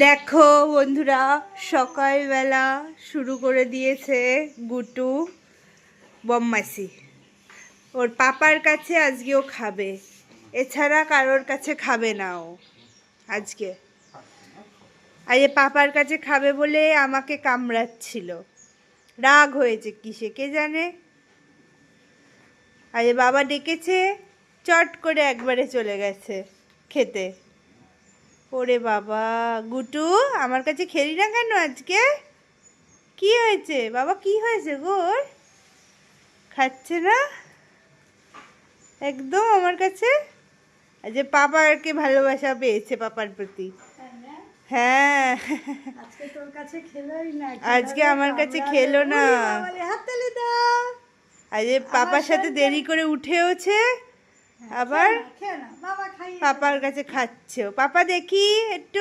দেখো বন্ধুরা, সকালবেলা শুরু করে দিয়েছে গুটু বদমাইশি। ওর পাপার কাছে আজকেও খাবে, এছাড়া কারোর কাছে খাবে না ও আজকে। আজকে পাপার কাছে খাবে বলে আমাকে কামড়াচ্ছিল, রাগ হয়েছে কিসে কে জানে। আজকে বাবা ডেকেছে, চট করে একবারে চলে গেছে খেতে। ওরে বাবা, গুটু আমার কাছে খেলি না কেন আজকে? কি হয়েছে বাবা, কি হয়েছে গোর? খাচ্ছে না একদম আমার কাছে। আজ পাপাকে ভালোবাসা পেয়েছে পাপার প্রতি। হ্যাঁ, আজকে তোর কাছে খেলোই না, আজকে আমার কাছে খেলো না। হাততালি দাও। আজ পাপার সাথে দেরি করে উঠেওছে, আবার খেও না, বাবা খাইয়ে পাপার কাছে খাচ্ছে। পাপা দেখি একটু।